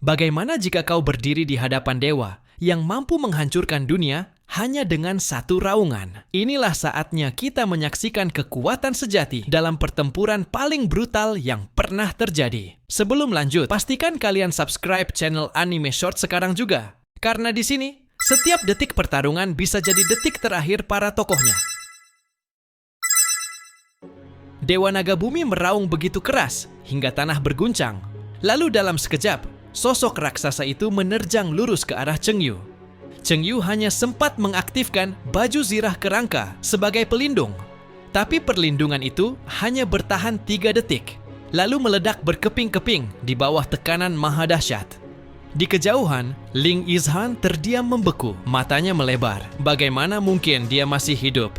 Bagaimana jika kau berdiri di hadapan dewa yang mampu menghancurkan dunia hanya dengan satu raungan? Inilah saatnya kita menyaksikan kekuatan sejati dalam pertempuran paling brutal yang pernah terjadi. Sebelum lanjut, pastikan kalian subscribe channel Anime Short sekarang juga. Karena di sini, setiap detik pertarungan bisa jadi detik terakhir para tokohnya. Dewa Naga Bumi meraung begitu keras hingga tanah berguncang. Lalu dalam sekejap, sosok raksasa itu menerjang lurus ke arah Chengyu. Chengyu hanya sempat mengaktifkan baju zirah kerangka sebagai pelindung. Tapi perlindungan itu hanya bertahan 3 detik, lalu meledak berkeping-keping di bawah tekanan maha dahsyat. Di kejauhan, Ling Yizhan terdiam membeku, matanya melebar. Bagaimana mungkin dia masih hidup?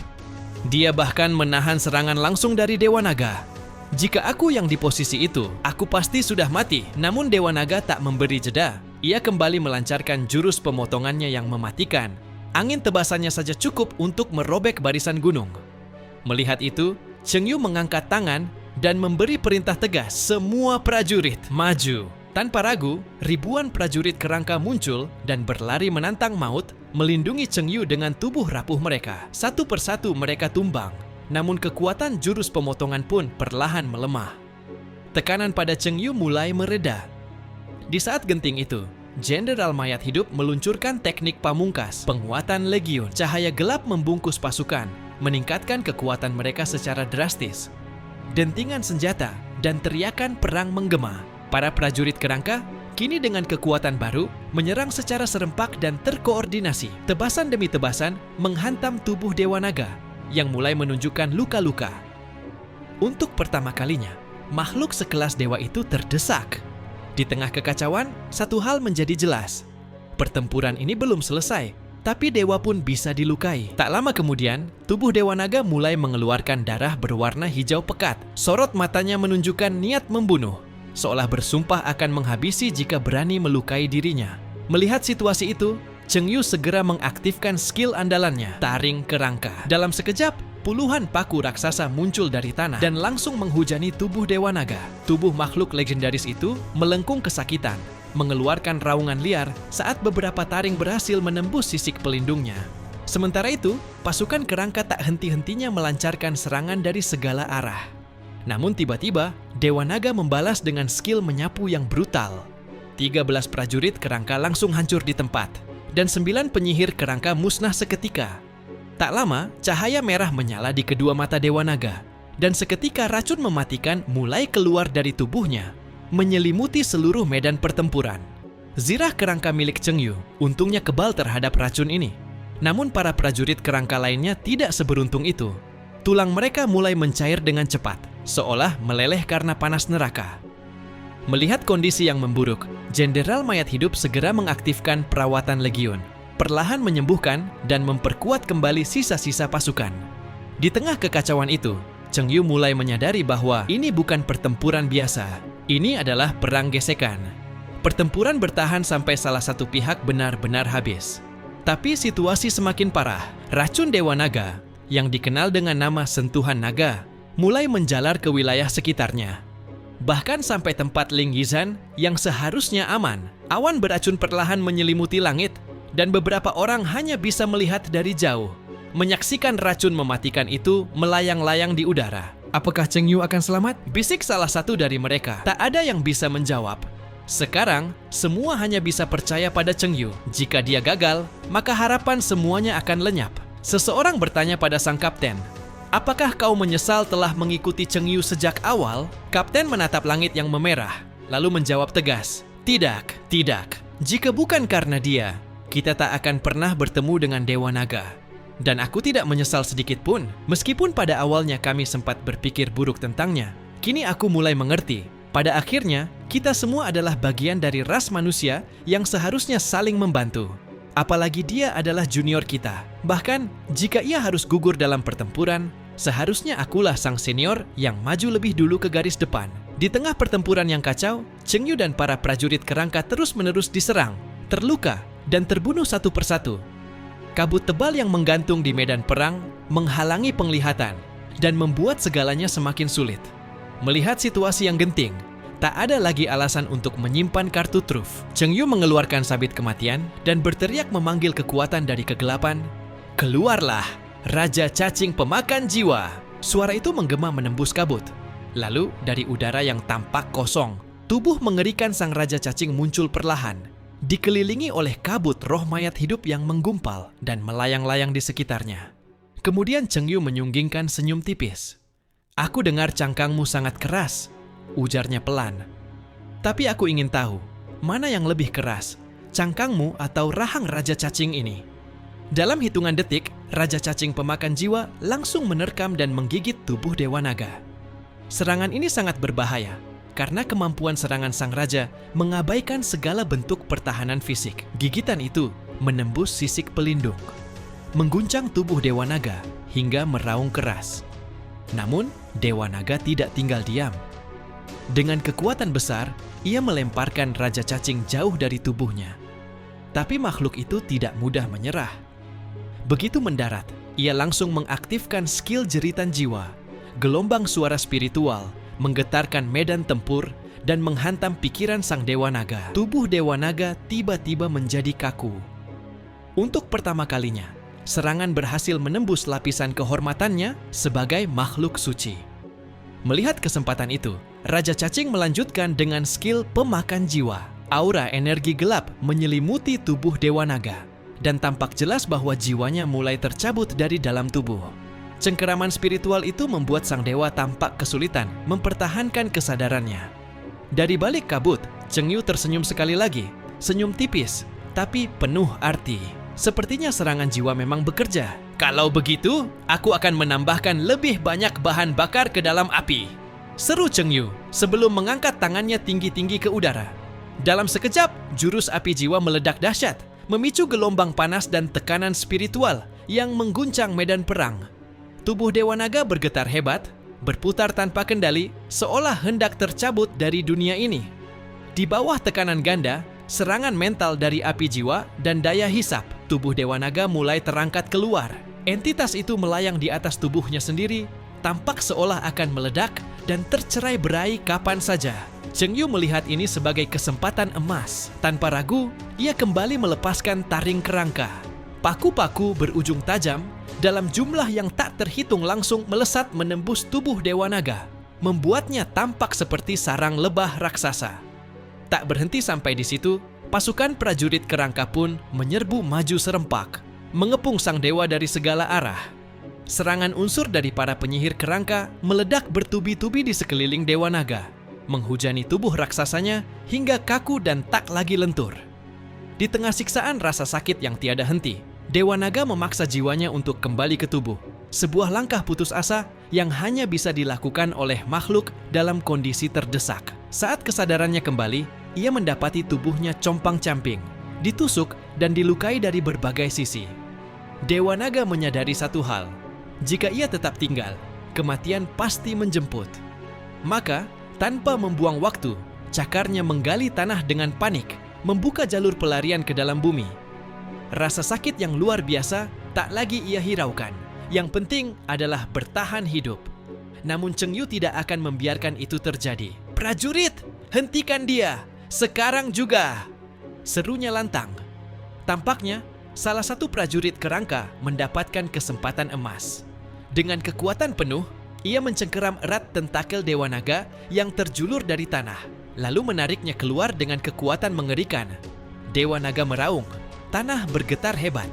Dia bahkan menahan serangan langsung dari Dewa Naga. Jika aku yang di posisi itu, aku pasti sudah mati. Namun Dewa Naga tak memberi jeda. Ia kembali melancarkan jurus pemotongannya yang mematikan. Angin tebasannya saja cukup untuk merobek barisan gunung. Melihat itu, Chengyu mengangkat tangan dan memberi perintah tegas, semua prajurit maju. Tanpa ragu, ribuan prajurit kerangka muncul dan berlari menantang maut, melindungi Chengyu dengan tubuh rapuh mereka. Satu persatu mereka tumbang, namun kekuatan jurus pemotongan pun perlahan melemah. Tekanan pada Chengyu mulai mereda. Di saat genting itu, Jenderal Mayat Hidup meluncurkan teknik pamungkas, penguatan legiun. Cahaya gelap membungkus pasukan, meningkatkan kekuatan mereka secara drastis. Dentingan senjata dan teriakan perang menggema. Para prajurit kerangka kini dengan kekuatan baru menyerang secara serempak dan terkoordinasi. Tebasan demi tebasan menghantam tubuh Dewa Naga yang mulai menunjukkan luka-luka. Untuk pertama kalinya, makhluk sekelas dewa itu terdesak. Di tengah kekacauan, satu hal menjadi jelas. Pertempuran ini belum selesai, tapi dewa pun bisa dilukai. Tak lama kemudian, tubuh Dewa Naga mulai mengeluarkan darah berwarna hijau pekat. Sorot matanya menunjukkan niat membunuh, seolah bersumpah akan menghabisi jika berani melukai dirinya. Melihat situasi itu, Chengyu segera mengaktifkan skill andalannya, taring kerangka. Dalam sekejap, puluhan paku raksasa muncul dari tanah dan langsung menghujani tubuh Dewa Naga. Tubuh makhluk legendaris itu melengkung kesakitan, mengeluarkan raungan liar saat beberapa taring berhasil menembus sisik pelindungnya. Sementara itu, pasukan kerangka tak henti-hentinya melancarkan serangan dari segala arah. Namun tiba-tiba, Dewa Naga membalas dengan skill menyapu yang brutal. 13 prajurit kerangka langsung hancur di tempat, dan 9 penyihir kerangka musnah seketika. Tak lama, cahaya merah menyala di kedua mata Dewa Naga, dan seketika racun mematikan mulai keluar dari tubuhnya, menyelimuti seluruh medan pertempuran. Zirah kerangka milik Chengyu untungnya kebal terhadap racun ini. Namun para prajurit kerangka lainnya tidak seberuntung itu. Tulang mereka mulai mencair dengan cepat, seolah meleleh karena panas neraka. Melihat kondisi yang memburuk, Jenderal Mayat Hidup segera mengaktifkan perawatan legiun, perlahan menyembuhkan dan memperkuat kembali sisa-sisa pasukan. Di tengah kekacauan itu, Chengyu mulai menyadari bahwa ini bukan pertempuran biasa. Ini adalah perang gesekan. Pertempuran bertahan sampai salah satu pihak benar-benar habis. Tapi situasi semakin parah. Racun Dewa Naga, yang dikenal dengan nama Sentuhan Naga, mulai menjalar ke wilayah sekitarnya. Bahkan sampai tempat Ling Yizhan yang seharusnya aman. Awan beracun perlahan menyelimuti langit, dan beberapa orang hanya bisa melihat dari jauh, menyaksikan racun mematikan itu melayang-layang di udara. Apakah Chengyu akan selamat? Bisik salah satu dari mereka. Tak ada yang bisa menjawab. Sekarang, semua hanya bisa percaya pada Chengyu. Jika dia gagal, maka harapan semuanya akan lenyap. Seseorang bertanya pada sang kapten, "Apakah kau menyesal telah mengikuti Chengyu sejak awal?" Kapten menatap langit yang memerah, lalu menjawab tegas, "Tidak, tidak. Jika bukan karena dia, kita tak akan pernah bertemu dengan Dewa Naga. Dan aku tidak menyesal sedikit pun, meskipun pada awalnya kami sempat berpikir buruk tentangnya. Kini aku mulai mengerti. Pada akhirnya, kita semua adalah bagian dari ras manusia yang seharusnya saling membantu. Apalagi dia adalah junior kita. Bahkan, jika ia harus gugur dalam pertempuran, seharusnya akulah sang senior yang maju lebih dulu ke garis depan." Di tengah pertempuran yang kacau, Chengyu dan para prajurit kerangka terus-menerus diserang, terluka, dan terbunuh satu persatu. Kabut tebal yang menggantung di medan perang menghalangi penglihatan dan membuat segalanya semakin sulit. Melihat situasi yang genting, Tak ada lagi alasan untuk menyimpan kartu truf. Chengyu mengeluarkan sabit kematian dan berteriak memanggil kekuatan dari kegelapan. Keluarlah, Raja Cacing Pemakan Jiwa. Suara itu menggema menembus kabut. Lalu, dari udara yang tampak kosong, tubuh mengerikan sang Raja Cacing muncul perlahan. Dikelilingi oleh kabut roh mayat hidup yang menggumpal dan melayang-layang di sekitarnya. Kemudian Chengyu menyunggingkan senyum tipis. Aku dengar cangkangmu sangat keras, ujarnya pelan. Tapi aku ingin tahu, mana yang lebih keras, cangkangmu atau rahang Raja Cacing ini? Dalam hitungan detik, Raja Cacing Pemakan Jiwa langsung menerkam dan menggigit tubuh Dewa Naga. Serangan ini sangat berbahaya, karena kemampuan serangan sang raja mengabaikan segala bentuk pertahanan fisik. Gigitan itu menembus sisik pelindung, mengguncang tubuh Dewa Naga hingga meraung keras. Namun, Dewa Naga tidak tinggal diam. Dengan kekuatan besar, ia melemparkan Raja Cacing jauh dari tubuhnya. Tapi makhluk itu tidak mudah menyerah. Begitu mendarat, ia langsung mengaktifkan skill jeritan jiwa. Gelombang suara spiritual menggetarkan medan tempur dan menghantam pikiran sang Dewa Naga. Tubuh Dewa Naga tiba-tiba menjadi kaku. Untuk pertama kalinya, serangan berhasil menembus lapisan kehormatannya sebagai makhluk suci. Melihat kesempatan itu, Raja Cacing melanjutkan dengan skill Pemakan Jiwa. Aura energi gelap menyelimuti tubuh Dewa Naga, dan tampak jelas bahwa jiwanya mulai tercabut dari dalam tubuh. Cengkeraman spiritual itu membuat sang dewa tampak kesulitan mempertahankan kesadarannya. Dari balik kabut, Chengyu tersenyum sekali lagi, senyum tipis, tapi penuh arti. Sepertinya serangan jiwa memang bekerja. Kalau begitu, aku akan menambahkan lebih banyak bahan bakar ke dalam api, seru Chengyu sebelum mengangkat tangannya tinggi-tinggi ke udara. Dalam sekejap, jurus api jiwa meledak dahsyat, memicu gelombang panas dan tekanan spiritual yang mengguncang medan perang. Tubuh Dewa Naga bergetar hebat, berputar tanpa kendali, seolah hendak tercabut dari dunia ini. Di bawah tekanan ganda, serangan mental dari api jiwa dan daya hisap, tubuh Dewa Naga mulai terangkat keluar. Entitas itu melayang di atas tubuhnya sendiri, tampak seolah akan meledak dan tercerai-berai kapan saja. Chengyu melihat ini sebagai kesempatan emas. Tanpa ragu, ia kembali melepaskan taring kerangka. Paku-paku berujung tajam dalam jumlah yang tak terhitung langsung melesat menembus tubuh Dewa Naga, membuatnya tampak seperti sarang lebah raksasa. Tak berhenti sampai di situ, pasukan prajurit kerangka pun menyerbu maju serempak, mengepung sang dewa dari segala arah. Serangan unsur dari para penyihir kerangka meledak bertubi-tubi di sekeliling Dewa Naga, menghujani tubuh raksasanya hingga kaku dan tak lagi lentur. Di tengah siksaan rasa sakit yang tiada henti, Dewa Naga memaksa jiwanya untuk kembali ke tubuh. Sebuah langkah putus asa yang hanya bisa dilakukan oleh makhluk dalam kondisi terdesak. Saat kesadarannya kembali, ia mendapati tubuhnya compang-camping, ditusuk dan dilukai dari berbagai sisi. Dewa Naga menyadari satu hal, jika ia tetap tinggal, kematian pasti menjemput. Maka, tanpa membuang waktu, cakarnya menggali tanah dengan panik, membuka jalur pelarian ke dalam bumi. Rasa sakit yang luar biasa tak lagi ia hiraukan. Yang penting adalah bertahan hidup. Namun Chengyu tidak akan membiarkan itu terjadi. "Prajurit, hentikan dia! Sekarang juga!" serunya lantang. Tampaknya, salah satu prajurit kerangka mendapatkan kesempatan emas. Dengan kekuatan penuh, ia mencengkeram erat tentakel Dewa Naga yang terjulur dari tanah, lalu menariknya keluar dengan kekuatan mengerikan. Dewa Naga meraung, tanah bergetar hebat.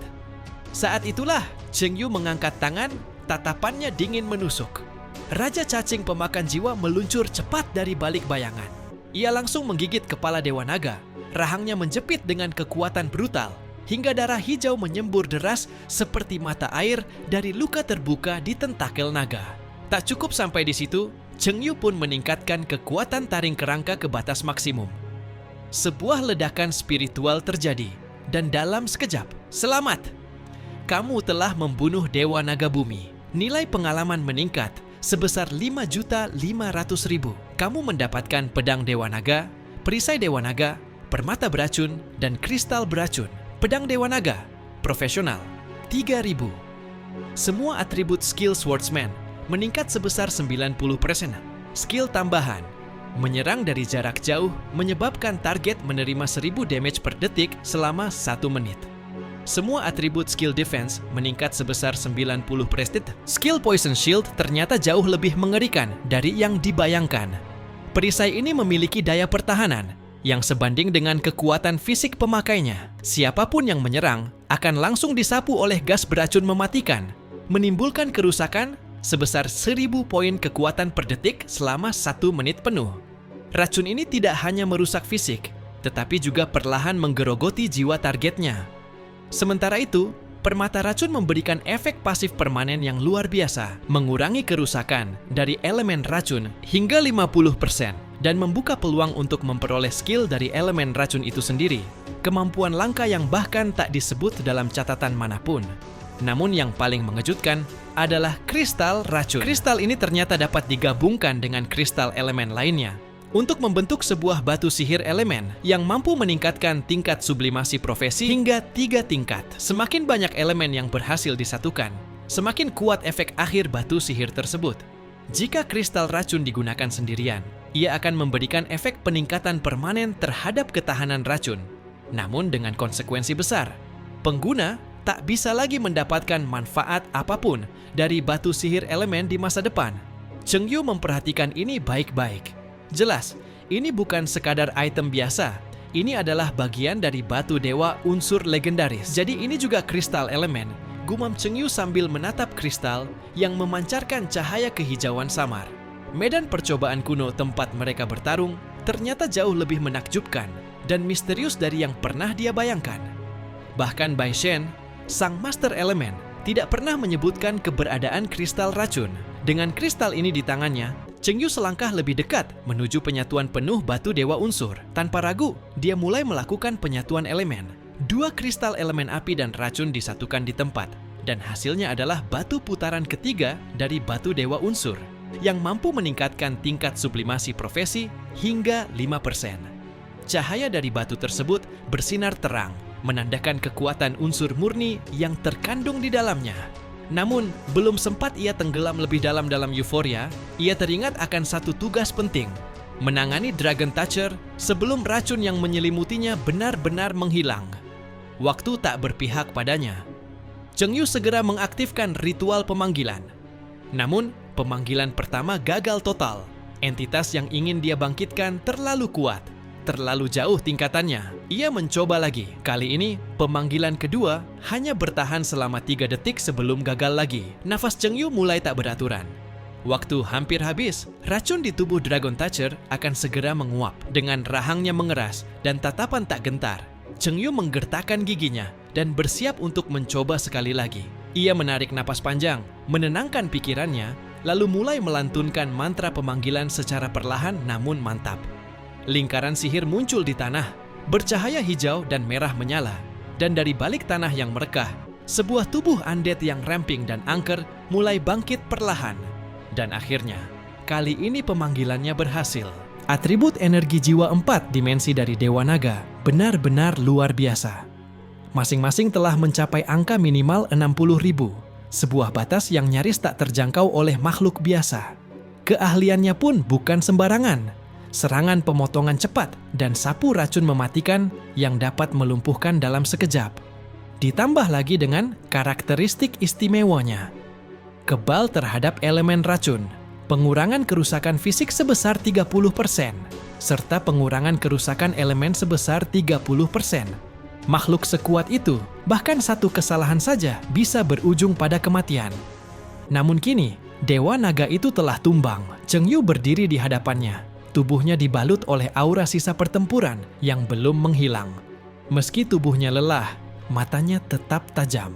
Saat itulah Chengyu mengangkat tangan, tatapannya dingin menusuk. Raja Cacing Pemakan Jiwa meluncur cepat dari balik bayangan. Ia langsung menggigit kepala Dewa Naga. Rahangnya menjepit dengan kekuatan brutal, hingga darah hijau menyembur deras seperti mata air dari luka terbuka di tentakel naga. Tak cukup sampai di situ, Chengyu pun meningkatkan kekuatan taring kerangka ke batas maksimum. Sebuah ledakan spiritual terjadi, dan dalam sekejap, selamat! Kamu telah membunuh Dewa Naga Bumi. Nilai pengalaman meningkat sebesar 5.500.000. Kamu mendapatkan pedang Dewa Naga, perisai Dewa Naga, permata beracun, dan kristal beracun. Pedang Dewa Naga, profesional, 3.000. Semua atribut skill swordsman meningkat sebesar 90%. Skill tambahan, Menyerang dari jarak jauh menyebabkan target menerima 1000 damage per detik selama 1 menit. Semua atribut skill defense meningkat sebesar 90 prestige. Skill Poison Shield ternyata jauh lebih mengerikan dari yang dibayangkan. Perisai ini memiliki daya pertahanan yang sebanding dengan kekuatan fisik pemakainya. Siapapun yang menyerang akan langsung disapu oleh gas beracun mematikan, menimbulkan kerusakan sebesar 1000 poin kekuatan per detik selama 1 menit penuh. Racun ini tidak hanya merusak fisik, tetapi juga perlahan menggerogoti jiwa targetnya. Sementara itu, permata racun memberikan efek pasif permanen yang luar biasa, mengurangi kerusakan dari elemen racun hingga 50% dan membuka peluang untuk memperoleh skill dari elemen racun itu sendiri, kemampuan langka yang bahkan tak disebut dalam catatan manapun. Namun yang paling mengejutkan adalah kristal racun. Kristal ini ternyata dapat digabungkan dengan kristal elemen lainnya untuk membentuk sebuah batu sihir elemen yang mampu meningkatkan tingkat sublimasi profesi hingga 3 tingkat. Semakin banyak elemen yang berhasil disatukan, semakin kuat efek akhir batu sihir tersebut. Jika kristal racun digunakan sendirian, ia akan memberikan efek peningkatan permanen terhadap ketahanan racun. Namun dengan konsekuensi besar, pengguna tak bisa lagi mendapatkan manfaat apapun dari batu sihir elemen di masa depan. Cheng Yu memperhatikan ini baik-baik. Jelas, ini bukan sekadar item biasa. Ini adalah bagian dari batu dewa unsur legendaris. Jadi ini juga kristal elemen. Gumam Cheng Yu sambil menatap kristal yang memancarkan cahaya kehijauan samar. Medan percobaan kuno tempat mereka bertarung ternyata jauh lebih menakjubkan dan misterius dari yang pernah dia bayangkan. Bahkan Bai Shen, sang master elemen, tidak pernah menyebutkan keberadaan kristal racun. Dengan kristal ini di tangannya, Cheng Yu selangkah lebih dekat menuju penyatuan penuh batu dewa unsur. Tanpa ragu, dia mulai melakukan penyatuan elemen. 2 kristal elemen api dan racun disatukan di tempat, dan hasilnya adalah batu putaran ketiga dari batu dewa unsur yang mampu meningkatkan tingkat sublimasi profesi hingga 5%. Cahaya dari batu tersebut bersinar terang, menandakan kekuatan unsur murni yang terkandung di dalamnya. Namun, belum sempat ia tenggelam lebih dalam euforia, ia teringat akan satu tugas penting, menangani Dragon Toucher sebelum racun yang menyelimutinya benar-benar menghilang. Waktu tak berpihak padanya. Cheng Yu segera mengaktifkan ritual pemanggilan. Namun, pemanggilan pertama gagal total. Entitas yang ingin dia bangkitkan terlalu kuat. Terlalu jauh tingkatannya. Ia mencoba lagi. Kali ini, pemanggilan kedua hanya bertahan selama 3 detik sebelum gagal lagi. Nafas Cheng Yu mulai tak beraturan. Waktu hampir habis, racun di tubuh Dragon Toucher akan segera menguap. Dengan rahangnya mengeras dan tatapan tak gentar, Cheng Yu menggertakkan giginya dan bersiap untuk mencoba sekali lagi. Ia menarik napas panjang, menenangkan pikirannya, lalu mulai melantunkan mantra pemanggilan secara perlahan namun mantap. Lingkaran sihir muncul di tanah, bercahaya hijau dan merah menyala, dan dari balik tanah yang merekah, sebuah tubuh undead yang ramping dan angker mulai bangkit perlahan. Dan akhirnya, kali ini pemanggilannya berhasil. Atribut energi jiwa 4 dimensi dari Dewa Naga benar-benar luar biasa. Masing-masing telah mencapai angka minimal 60.000, sebuah batas yang nyaris tak terjangkau oleh makhluk biasa. Keahliannya pun bukan sembarangan. Serangan pemotongan cepat dan sapu racun mematikan yang dapat melumpuhkan dalam sekejap. Ditambah lagi dengan karakteristik istimewanya. Kebal terhadap elemen racun, pengurangan kerusakan fisik sebesar 30%, serta pengurangan kerusakan elemen sebesar 30%. Makhluk sekuat itu, bahkan satu kesalahan saja bisa berujung pada kematian. Namun kini, Dewa Naga itu telah tumbang. Cheng Yu berdiri di hadapannya. Tubuhnya dibalut oleh aura sisa pertempuran yang belum menghilang. Meski tubuhnya lelah, matanya tetap tajam.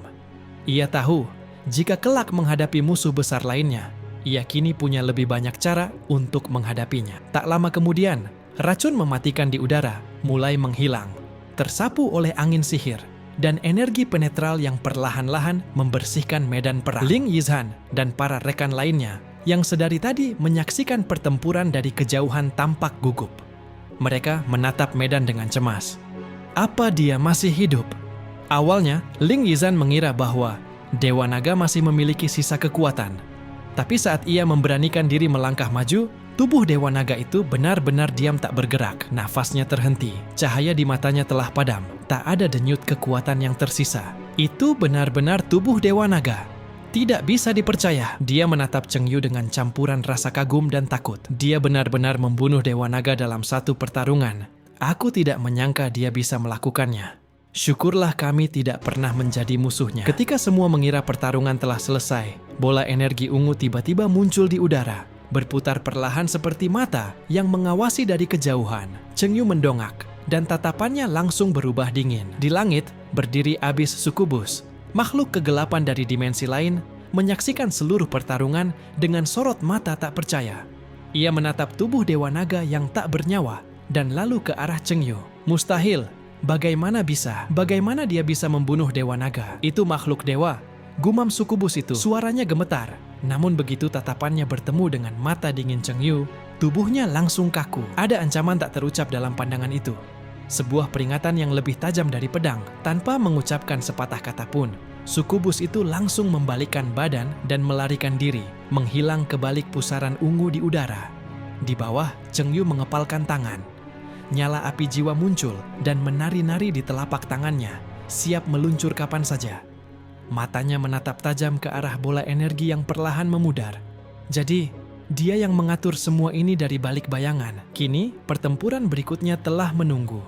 Ia tahu, jika kelak menghadapi musuh besar lainnya, ia kini punya lebih banyak cara untuk menghadapinya. Tak lama kemudian, racun mematikan di udara mulai menghilang, tersapu oleh angin sihir dan energi penetral yang perlahan-lahan membersihkan medan perang. Ling Yizhan dan para rekan lainnya yang sedari tadi menyaksikan pertempuran dari kejauhan tampak gugup. Mereka menatap medan dengan cemas. Apa dia masih hidup? Awalnya, Ling Yizhan mengira bahwa Dewa Naga masih memiliki sisa kekuatan. Tapi saat ia memberanikan diri melangkah maju, Tubuh Dewa Naga itu benar-benar diam tak bergerak, nafasnya terhenti, cahaya di matanya telah padam, tak ada denyut kekuatan yang tersisa. Itu benar-benar tubuh Dewa Naga. Tidak bisa dipercaya, dia menatap Cheng Yu dengan campuran rasa kagum dan takut. Dia benar-benar membunuh Dewa Naga dalam satu pertarungan. Aku tidak menyangka dia bisa melakukannya. Syukurlah kami tidak pernah menjadi musuhnya. Ketika semua mengira pertarungan telah selesai, bola energi ungu tiba-tiba muncul di udara, berputar perlahan seperti mata yang mengawasi dari kejauhan. Cheng Yu mendongak, dan tatapannya langsung berubah dingin. Di langit, berdiri Abyss Succubus, makhluk kegelapan dari dimensi lain, menyaksikan seluruh pertarungan dengan sorot mata tak percaya. Ia menatap tubuh Dewa Naga yang tak bernyawa, dan lalu ke arah Cheng Yu. Mustahil. Bagaimana bisa? Bagaimana dia bisa membunuh Dewa Naga? Itu makhluk dewa. Gumam Succubus itu. Suaranya gemetar. Namun begitu tatapannya bertemu dengan mata dingin Cheng Yu, tubuhnya langsung kaku. Ada ancaman tak terucap dalam pandangan itu. Sebuah peringatan yang lebih tajam dari pedang. Tanpa mengucapkan sepatah kata pun, Succubus itu langsung membalikkan badan dan melarikan diri, menghilang ke balik pusaran ungu di udara. Di bawah, Cheng Yu mengepalkan tangan. Nyala api jiwa muncul dan menari-nari di telapak tangannya, siap meluncur kapan saja. Matanya menatap tajam ke arah bola energi yang perlahan memudar. Jadi, dia yang mengatur semua ini dari balik bayangan. Kini, pertempuran berikutnya telah menunggu.